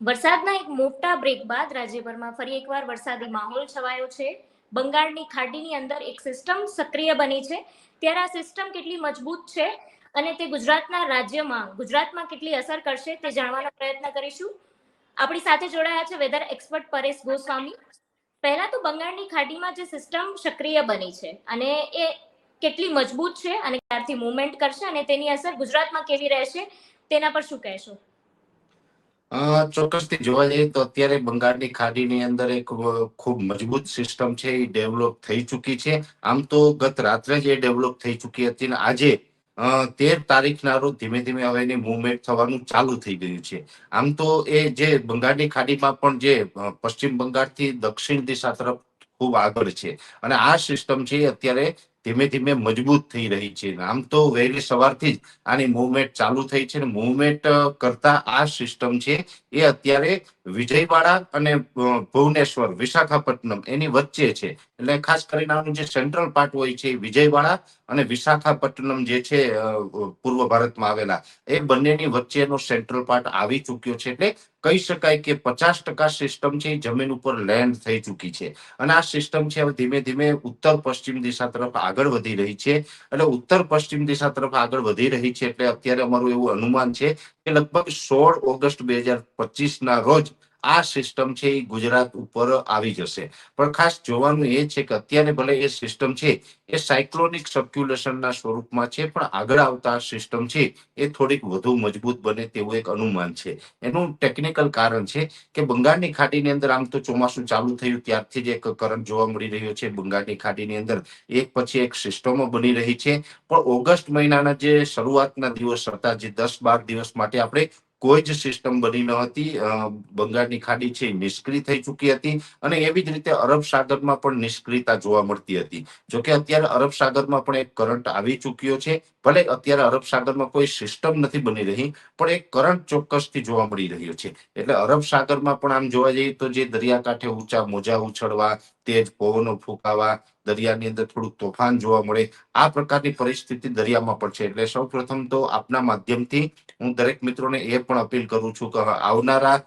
વરસાદના એક મોટા બ્રેક બાદ રાજ્યભરમાં ફરી એકવાર વરસાદી માહોલ છવાયો છે. બંગાળની ખાડીની અંદર એક સિસ્ટમ સક્રિય બની છે. ત્યારે આ સિસ્ટમ કેટલી મજબૂત છે અને તે ગુજરાતમાં કેટલી અસર કરશે તે જાણવાનો પ્રયત્ન કરીશું. આપણી સાથે જોડાયા છે વેધર એક્સપર્ટ પરેશ ગોસ્વામી. પહેલા તો બંગાળની ખાડીમાં જે સિસ્ટમ સક્રિય બની છે અને એ કેટલી મજબૂત છે અને ક્યારથી મૂવમેન્ટ કરશે અને તેની અસર ગુજરાતમાં કેવી રહેશે તેના પર શું કહેશો? ચોક્કસથી જોવા જઈએ તો અત્યારે બંગાળની ખાડીની અંદર એક ખૂબ મજબૂત સિસ્ટમ છે એ ડેવલપ થઈ ચૂકી છે. આમ તો ગત રાત્રે જ એ ડેવલપ થઈ ચૂકી હતી અને આજે 13 તારીખના રોજ ધીમે ધીમે હવે એની મુવમેન્ટ થવાનું ચાલુ થઈ ગયું છે. આમ તો એ જે બંગાળની ખાડીમાં પણ જે પશ્ચિમ બંગાળથી દક્ષિણ દિશા તરફ ખૂબ આગળ છે અને આ સિસ્ટમ છે અત્યારે ધીમે ધીમે મજબૂત થઈ રહી છે. આમ તો વહેલી સવારથી જ આની મુવમેન્ટ ચાલુ થઈ છે. મુવમેન્ટ કરતા આ સિસ્ટમ છે એ અત્યારે વિજયવાડા અને ભુવનેશ્વર વિશાખાપટ્ટનમ એની વચ્ચે છે. એટલે ખાસ કરીને આનું જે સેન્ટ્રલ પાર્ટ હોય છે વિજયવાડા અને વિશાખાપટ્ટનમ જે છે પૂર્વ ભારતમાં આવેલા એ બંનેની વચ્ચેનો સેન્ટ્રલ પાર્ટ આવી ચૂક્યો છે. એટલે કહી શકાય કે 50% સિસ્ટમ છે એ જમીન ઉપર લેન્ડ થઈ ચૂકી છે અને આ સિસ્ટમ છે હવે ધીમે ધીમે ઉત્તર પશ્ચિમ દિશા તરફ આગળ વધી રહી છે. એટલે ઉત્તર પશ્ચિમ દિશા તરફ આગળ વધી રહી છે એટલે અત્યારે અમારું એવું અનુમાન છે કે લગભગ 16 ઓગસ્ટ 2025 ના રોજ આ સિસ્ટમ છે એ ગુજરાત ઉપર આવી જશે. પણ ખાસ જોવાનું એ છે કે અત્યારે ભલે એ સિસ્ટમ છે એ સાયક્લોનિક સર્ક્યુલેશનના સ્વરૂપમાં છે પણ આગળ આવતા સિસ્ટમ છે એ થોડીક વધુ મજબૂત બને તેવું એક અનુમાન છે. એનું ટેકનિકલ કારણ છે કે બંગાળની ખાડીની અંદર આમ તો ચોમાસું ચાલુ થયું ત્યારથી જ એક કરંટ જોવા મળી રહ્યો છે. બંગાળની ખાડીની અંદર એક પછી એક સિસ્ટમો બની રહી છે. પણ ઓગસ્ટ મહિનાના જે શરૂઆતના દિવસ હતા જે 10-12 દિવસ માટે આપણે કોઈ જ સિસ્ટમ બની ન હતી. બંગાળની ખાડી છે નિષ્ક્રિય થઈ ચૂકી હતી અને એવી જ રીતે અરબ સાગરમાં પણ નિષ્ક્રિયતા જોવા મળતી હતી. જોકે અત્યારે અરબ સાગરમાં પણ એક કરંટ આવી ચૂક્યો છે. ભલે અત્યારે અરબ સાગરમાં કોઈ સિસ્ટમ નથી બની રહી પણ એક કરંટ ચોક્કસથી જોવા મળી રહ્યો છે. એટલે અરબ સાગરમાં પણ આમ જોવા જઈએ તો જે દરિયાકાંઠે ઊંચા મોજા ઉછળવા, તેજ પવનો ફૂંકાવા, દરિયાની અંદર થોડુંક તોફાન જોવા મળે આ પ્રકારની પરિસ્થિતિ દરિયામાં પણ છે. એટલે સૌ પ્રથમ તો આપના માધ્યમથી હું દરેક મિત્રોને એ પણ અપીલ કરું છું કે આવનારા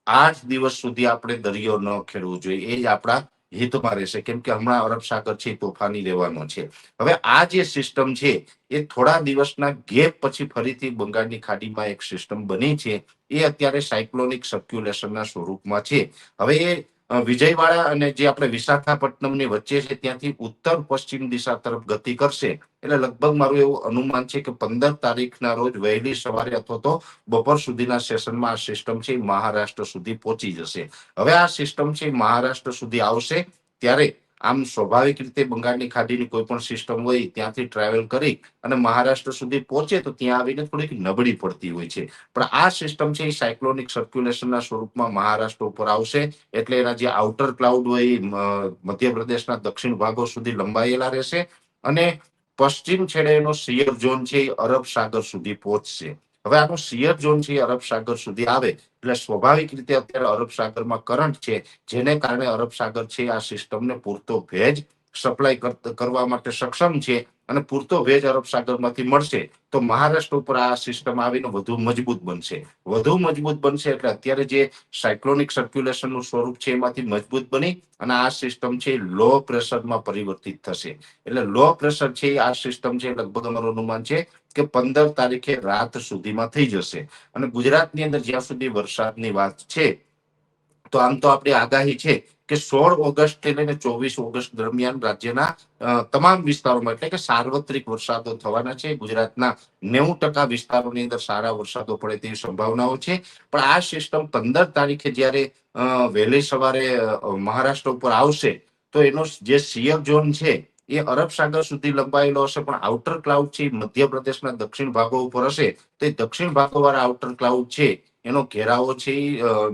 8 દિવસ સુધી આપણે દરિયો ન ખેડવો જોઈએ. એ જ આપણા હિતમાં રહેશે કેમ કે હમણાં અરબ સાગર છે તોફાની રહેવાનો છે. હવે આ જે સિસ્ટમ છે એ થોડા દિવસના ગેપ પછી ફરીથી બંગાળની ખાડીમાં એક સિસ્ટમ બની છે. એ અત્યારે સાયક્લોનિક સર્ક્યુલેશનના સ્વરૂપમાં છે. હવે એ વિજયવાડા અને જે આપણે વિશાખાપટ્ટનમની વચ્ચે છે ત્યાંથી ઉત્તર પશ્ચિમ દિશા તરફ ગતિ કરશે. એટલે લગભગ મારું એવું અનુમાન છે કે 15 તારીખના રોજ વહેલી સવારે અથવા તો બપોર સુધીના સેશનમાં આ સિસ્ટમ છે મહારાષ્ટ્ર સુધી પહોંચી જશે. હવે આ સિસ્ટમ છે મહારાષ્ટ્ર સુધી આવશે ત્યારે આમ સ્વાભાવિક રીતે બંગાળની ખાડીની કોઈ પણ સિસ્ટમ હોય ત્યાંથી ટ્રાવેલ કરી અને મહારાષ્ટ્ર સુધી પહોંચે તો ત્યાં આવીને થોડીક નબળી પડતી હોય છે. પણ આ સિસ્ટમ છે એ સાયક્લોનિક સર્ક્યુલેશનના સ્વરૂપમાં મહારાષ્ટ્ર ઉપર આવશે એટલે એના જે આઉટર ક્લાઉડ હોય મધ્યપ્રદેશના દક્ષિણ ભાગો સુધી લંબાયેલા રહેશે અને પશ્ચિમ છેડે એનો સિયર ઝોન છે એ અરબ સાગર સુધી પહોંચશે. હવે આનો સિયર ઝોન છે એ અરબ સાગર સુધી આવે એટલે સ્વાભાવિક રીતે અત્યારે અરબ સાગરમાં કરંટ છે જેને કારણે અરબ સાગર છે આ સિસ્ટમને પૂરતો ભેજ સપ્લાય કરવા માટે સક્ષમ છે અને પૂરતો ભેજ અરબ સાગરમાંથી મળશે તો મહારાષ્ટ્ર ઉપર આ સિસ્ટમ આવીને વધુ મજબૂત બનશે. વધુ મજબૂત બનશે એટલે અત્યારે જે સાયક્લોનિક સર્ક્યુલેશનનું સ્વરૂપ છે એમાંથી મજબૂત બની અને આ સિસ્ટમ છે લો પ્રેશરમાં પરિવર્તિત થશે. એટલે લો પ્રેશર છે આ સિસ્ટમ છે લગભગ અમારું અનુમાન છે કે 15 તારીખે રાત સુધીમાં થઈ જશે. અને ગુજરાતની અંદર જ્યાં સુધી વરસાદની વાત છે તો આમ તો આપણી આગાહી છે કે 16 ઓગસ્ટ થી લઈને 24 ઓગસ્ટ દરમિયાન રાજ્યના તમામ વિસ્તારોમાં એટલે કે સાર્વત્રિક વરસાદો થવાના છે. ગુજરાતના 90% વિસ્તારોની અંદર સારા વરસાદો પડે તેવી સંભાવનાઓ છે. પણ આ સિસ્ટમ 15 તારીખે જ્યારે વહેલી સવારે મહારાષ્ટ્ર ઉપર આવશે તો એનો જે સિયર ઝોન છે એ અરબ સાગર સુધી લંબાયેલો હશે પણ આઉટર ક્લાઉડ છે મધ્યપ્રદેશના દક્ષિણ ભાગો ઉપર હશે તો એ દક્ષિણ ભાગો વાળા આઉટર ક્લાઉડ છે એનો ઘેરાવો છે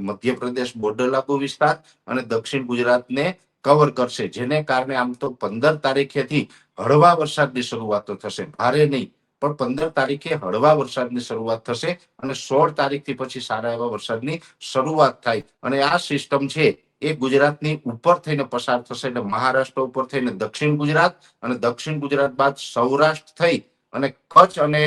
મધ્યપ્રદેશ બોર્ડર લાગુ વિસ્તાર અને દક્ષિણ ગુજરાતને કવર કરશે. જેને કારણે આમ તો 15 તારીખેથી હળવા વરસાદની શરૂઆતો થશે. ભારે નહીં પણ 15 તારીખે હળવા વરસાદની શરૂઆત થશે અને 16 તારીખથી પછી સારા એવા વરસાદની શરૂઆત થાય અને આ સિસ્ટમ છે એ ગુજરાતની ઉપર થઈને પસાર થશે એટલે મહારાષ્ટ્ર ઉપર થઈને દક્ષિણ ગુજરાત અને દક્ષિણ ગુજરાત બાદ સૌરાષ્ટ્ર થઈ અને કચ્છ અને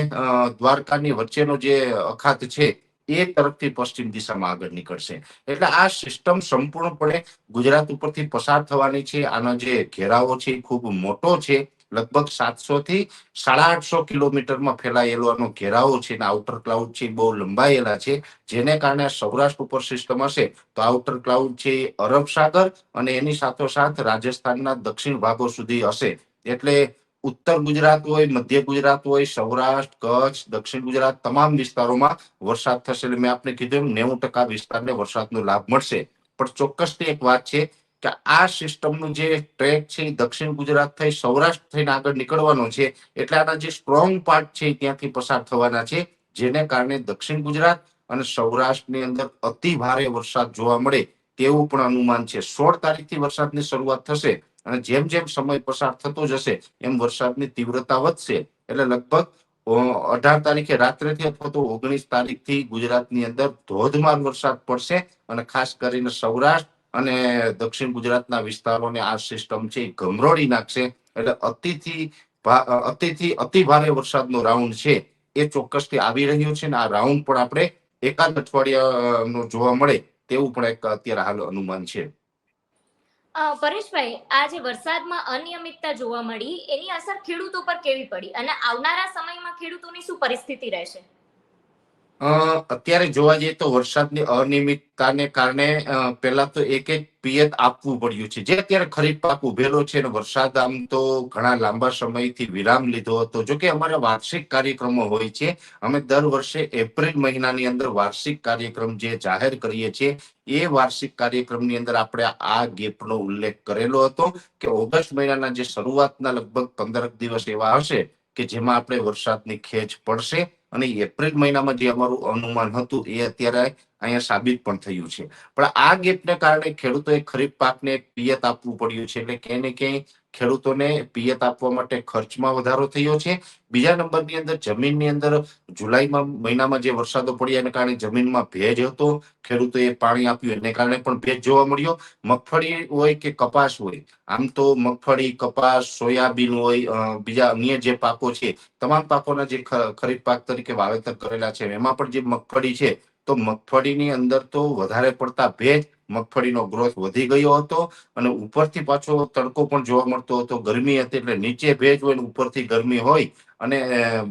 દ્વારકાની વચ્ચેનો જે અખાત છે એ તરફથી પશ્ચિમ દિશામાં આગળ નીકળશે. એટલે આ સિસ્ટમ સંપૂર્ણપણે ગુજરાત ઉપરથી પસાર થવાની છે. આનો જે ઘેરાવો છે એ ખૂબ મોટો છે. લગભગ 700 થી 850 કિલોમીટરમાં ફેલાયેલો આનો ઘેરાવો છે. આઉટર ક્લાઉડ છે બહુ લંબાયેલા છે, જેને કારણે સૌરાષ્ટ્ર ઉપર સિસ્ટમ હશે તો આઉટર ક્લાઉડ છે એ અરબ સાગર અને એની સાથોસાથ રાજસ્થાનના દક્ષિણ ભાગો સુધી હશે. એટલે ઉત્તર ગુજરાત હોય, મધ્ય ગુજરાત હોય, સૌરાષ્ટ્ર, કચ્છ, દક્ષિણ ગુજરાત તમામ વિસ્તારોમાં વરસાદ થશે. એટલે મેં આપને કીધું 90% વિસ્તારને વરસાદનો લાભ મળશે. પણ ચોક્કસથી એક વાત છે કે આ સિસ્ટમનું જે ટ્રેક છે એ દક્ષિણ ગુજરાત થઈ સૌરાષ્ટ્ર થઈને આગળ નીકળવાનો છે. એટલે આના જે સ્ટ્રોંગ પાર્ટ છે ત્યાંથી પસાર થવાના છે, જેને કારણે દક્ષિણ ગુજરાત અને સૌરાષ્ટ્રની અંદર અતિ ભારે વરસાદ જોવા મળે તેવું પણ અનુમાન છે. 16 તારીખથી વરસાદની શરૂઆત થશે અને જેમ જેમ સમય પસાર થતો જશે એમ વરસાદની તીવ્રતા વધશે. એટલે લગભગ 18 તારીખે રાત્રેથી અથવા તો 19 તારીખથી ગુજરાતની અંદર ધોધમાર વરસાદ પડશે અને ખાસ કરીને સૌરાષ્ટ્ર અને દક્ષિણ ગુજરાતના વિસ્તારોને આ સિસ્ટમ છે એ ગમરોડી નાખશે. એટલે અતિથી અતિ ભારે વરસાદનો રાઉન્ડ છે એ ચોક્કસથી આવી રહ્યો છે અને આ રાઉન્ડ પણ આપણે એકાદ અઠવાડિયાનો જોવા મળે તેવું પણ એક અત્યારે હાલ અનુમાન છે. પરેશભાઈ, આ જે વરસાદમાં અનિયમિતતા જોવા મળી એની અસર ખેડૂતો પર કેવી પડી અને આવનારા સમયમાં ખેડૂતોની શું પરિસ્થિતિ રહેશે? અત્યારે જોવા જઈએ તો વરસાદની અનિયમિતતાને કારણે પહેલા તો એક પિયત આપવું પડ્યું છે. જે અત્યારે ખરીફ પાક ઉભેલો છે અને વરસાદ આમ તો ઘણા લાંબા સમયથી વિરામ લીધો હતો. જો કે અમારા વાર્ષિક કાર્યક્રમો હોય છે. અમે દર વર્ષે એપ્રિલ મહિનાની અંદર વાર્ષિક કાર્યક્રમ જે જાહેર કરીએ છીએ એ વાર્ષિક કાર્યક્રમની અંદર આપણે આ ગેપનો ઉલ્લેખ કરેલો હતો કે ઓગસ્ટ મહિનાના જે શરૂઆતના લગભગ 15 દિવસ એવા હશે કે જેમાં આપણે વરસાદની ખેંચ પડશે અને એપ્રિલ મહિનામાં જે અમારું અનુમાન હતું એ અત્યારે અહીંયા સાબિત પણ થયું છે. પણ આ ગેપને કારણે ખેડૂતોએ ખરીફ પાકને પિયત આપવું પડ્યું છે. એટલે ક્યાંય ને ક્યાંય ખેડૂતોને પિયત આપવા માટે ખર્ચમાં વધારો થયો છે. બીજા નંબરની અંદર જમીનની અંદર જુલાઈમાં મહિનામાં જે વરસાદો પડ્યા એને કારણે જમીનમાં ભેજ હતો. ખેડૂતોએ પાણી આપ્યું એને કારણે પણ ભેજ જોવા મળ્યો. મગફળી હોય કે કપાસ હોય, આમ તો મગફળી, કપાસ, સોયાબીન હોય, બીજા અન્ય જે પાકો છે તમામ પાકોના જે ખરીફ પાક તરીકે વાવેતર કરેલા છે એમાં પણ જે મગફળી છે તો મગફળીની અંદર તો વધારે પડતા ભેજ, મગફળીનો ગ્રોથ વધી ગયો હતો અને ઉપરથી પાછો તડકો પણ જોવા મળતો હતો. ગરમી હતી એટલે નીચે ભેજ હોય ઉપરથી ગરમી હોય અને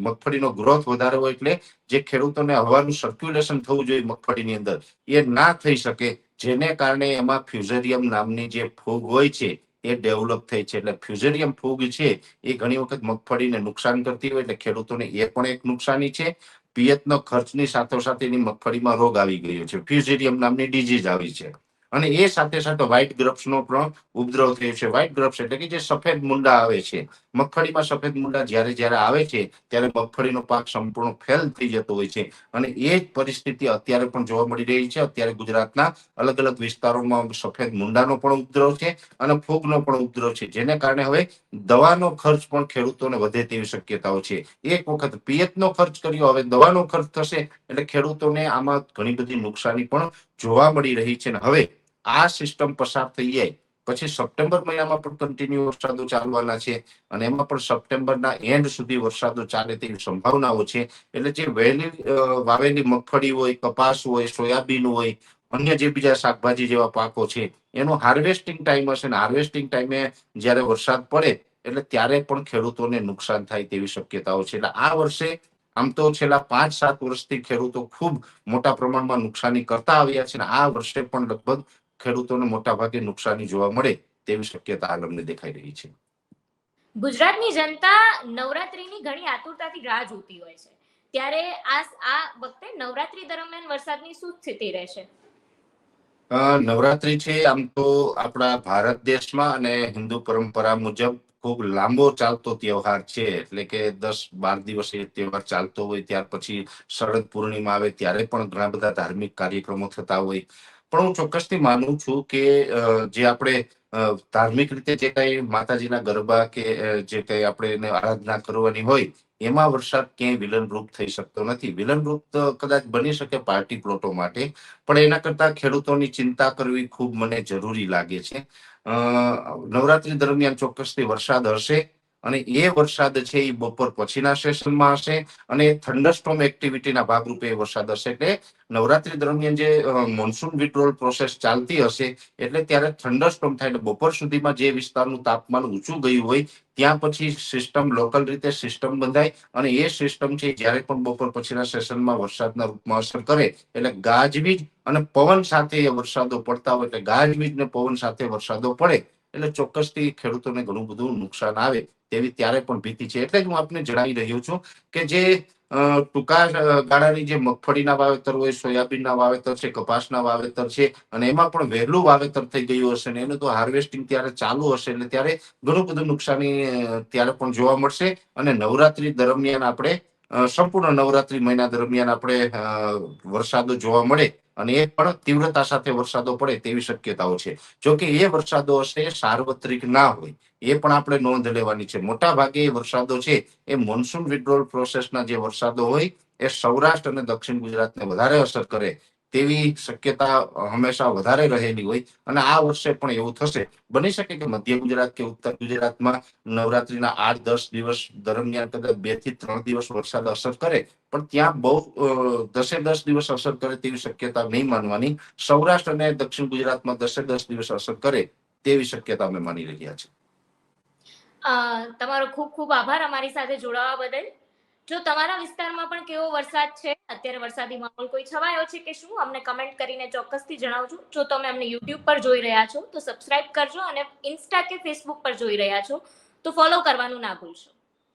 મગફળીનો ગ્રોથ વધારે હોય એટલે જે ખેડૂતોને હવાનું સર્ક્યુલેશન થવું જોઈએ મગફળીની અંદર એ ના થઈ શકે, જેને કારણે એમાં ફ્યુઝેરિયમ નામની જે ફૂગ હોય છે એ ડેવલપ થઈ છે. એટલે ફ્યુઝેરિયમ ફૂગ છે એ ઘણી વખત મગફળીને નુકસાન કરતી હોય એટલે ખેડૂતોને એ પણ એક નુકસાની છે. પિયતનો ખર્ચની સાથોસાથ એની મગફળીમાં રોગ આવી ગયો છે, ફ્યુઝેરિયમ નામની ડિઝીઝ આવી છે અને એ સાથે સાથે વ્હાઇટ ગ્રપ્સનો પણ ઉપદ્રવ થયો છે. વ્હાઇટ ગ્રપ્સ એટલે કે જે સફેદ મુંડા આવે છે, મગફળીમાં સફેદ મુંડા જ્યારે જ્યારે આવે છે ત્યારે મગફળીનો પાક સંપૂર્ણ ફેલ થઈ જતો હોય છે અને એ જ પરિસ્થિતિ અત્યારે પણ જોવા મળી રહી છે. અત્યારે ગુજરાતના અલગ અલગ વિસ્તારોમાં સફેદ મુંડાનો પણ ઉપદ્રવ છે અને ફૂગનો પણ ઉપદ્રવ છે, જેને કારણે હવે દવાનો ખર્ચ પણ ખેડૂતોને વધે તેવી શક્યતાઓ છે. એક વખત પિયતનો ખર્ચ કર્યો, હવે દવાનો ખર્ચ થશે એટલે ખેડૂતોને આમાં ઘણી બધી નુકસાની પણ જોવા મળી રહી છે. હવે આ સિસ્ટમ પસાર થઈ જાય પછી સપ્ટેમ્બર મહિનામાં પણ કન્ટિન્યુ વરસાદો ચાલવાના છે અને એમાં પણ સપ્ટેમ્બરના એન્ડ સુધી વરસાદો ચાલે તેવી સંભાવનાઓ છે. એટલે જે વહેલી વાવેલી મગફળી હોય, કપાસ હોય, સોયાબીન હોય, અન્ય જે બીજા શાકભાજી જેવા પાકો છે એનો હાર્વેસ્ટિંગ ટાઈમ હશે ને હાર્વેસ્ટિંગ ટાઈમે જ્યારે વરસાદ પડે એટલે ત્યારે પણ ખેડૂતોને નુકસાન થાય તેવી શક્યતાઓ છે. એટલે આ વર્ષે આમ તો છેલ્લા 5-7 વર્ષથી ખેડૂતો ખૂબ મોટા પ્રમાણમાં નુકસાની કરતા આવ્યા છે અને આ વર્ષે પણ લગભગ ખેડૂતોને મોટા ભાગે નુકસાની જોવા મળે તેવી શક્યતા હાલ અમને દેખાઈ રહી છે. ગુજરાતની જનતા નવરાત્રીની ઘણી આતુરતાથી રાહ જોતી હોય છે, ત્યારે આ વખતે નવરાત્રી દરમિયાન વરસાદની શું સ્થિતિ રહેશે? નવરાત્રી છે આમ તો આપણા ભારત દેશમાં અને હિન્દુ પરંપરા મુજબ ખૂબ લાંબો ચાલતો તહેવાર છે. એટલે કે 10-12 દિવસ એ તહેવાર ચાલતો હોય. ત્યાર પછી શરદ પૂર્ણિમા આવે ત્યારે પણ ઘણા બધા ધાર્મિક કાર્યક્રમો થતા હોય. પણ હું ચોક્કસથી માનું છું કે જે આપણે ધાર્મિક રીતે જે કઈ માતાજીના ગરબા કે જે કઈ આપણે એને આરાધના કરવાની હોય એમાં વરસાદ ક્યાંય વિલનરૂપ થઈ શકતો નથી. વિલનરૂપ તો કદાચ બની શકે પાર્ટી પ્લોટો માટે, પણ એના કરતા ખેડૂતોની ચિંતા કરવી ખૂબ મને જરૂરી લાગે છે. નવરાત્રી દરમિયાન ચોક્કસથી વરસાદ હશે અને એ વરસાદ છે એ બપોર પછીના સેશનમાં હશે અને થંડરસ્ટોર્મ એક્ટિવિટીના ભાગરૂપે એ વરસાદ હશે. એટલે નવરાત્રી દરમિયાન જે મોન્સૂન વિડ્રોલ પ્રોસેસ ચાલતી હશે એટલે ત્યારે થંડરસ્ટોર્મ થાય એટલે બપોર સુધીમાં જે વિસ્તારનું તાપમાન ઊંચું ગયું હોય ત્યાં પછી સિસ્ટમ લોકલ રીતે સિસ્ટમ બંધાય અને એ સિસ્ટમ છે જ્યારે પણ બપોર પછીના સેશનમાં વરસાદના રૂપમાં અસર કરે એટલે ગાજવીજ અને પવન સાથે એ વરસાદો પડતા હોય એટલે ગાજવીજ ને પવન સાથે વરસાદો પડે એટલે ચોક્કસથી ખેડૂતોને ઘણું બધું નુકસાન આવે તેવી ત્યારે પણ ભીતિ છે. એટલે જ હું આપને જણાવી રહ્યો છું કે જે ટૂંકા ગાળાની જે મગફળીના વાવેતર હોય, સોયાબીનના વાવેતર છે, કપાસના વાવેતર છે અને એમાં પણ વહેલું વાવેતર થઈ ગયું હશે ને એનું તો હાર્વેસ્ટિંગ ત્યારે ચાલુ હશે એટલે ત્યારે ઘણું બધું નુકસાની ત્યારે પણ જોવા મળશે. અને નવરાત્રી દરમિયાન આપણે સંપૂર્ણ નવરાત્રી મહિના દરમિયાન આપણે વરસાદો જોવા મળે અને એ પણ તીવ્રતા સાથે વરસાદો પડે તેવી શક્યતાઓ છે. જોકે એ વરસાદો હશે સાર્વત્રિક ના હોય એ પણ આપણે નોંધ લેવાની છે. મોટા ભાગે એ વરસાદો છે એ મોન્સૂન વિડ્રોલ પ્રોસેસના જે વરસાદો હોય એ સૌરાષ્ટ્ર અને દક્ષિણ ગુજરાતને વધારે અસર કરે તેવી શક્યતા હંમેશા વધારે રહેલી હોય અને આ વર્ષે પણ એવું થશે. બની શકે કે મધ્ય ગુજરાત કે ઉત્તર ગુજરાતમાં નવરાત્રીના 8-10 દિવસ દરમિયાન કદાચ 2 થી 3 દિવસ વરસાદ અસર કરે પણ ત્યાં બહુ 10 દિવસ અસર કરે તેવી શક્યતા નહીં માનવાની. સૌરાષ્ટ્ર અને દક્ષિણ ગુજરાતમાં 10 દિવસ અસર કરે તેવી શક્યતા અમે માની રહ્યા છીએ. તમારો ખૂબ ખૂબ આભાર અમારી સાથે જોડાવા બદલ. જો તમારા વિસ્તારમાં પણ કેવો વરસાદ છે, અત્યારે વરસાદી માહોલ કોઈ છવાયો છે કે શું, અમને કમેન્ટ કરીને ચોક્કસથી જણાવજો. જો તમે અમને યુટ્યુબ પર જોઈ રહ્યા છો તો સબસ્ક્રાઇબ કરજો અને ઇન્સ્ટા કે ફેસબુક પર જોઈ રહ્યા છો તો ફોલો કરવાનું ના ભૂલશો.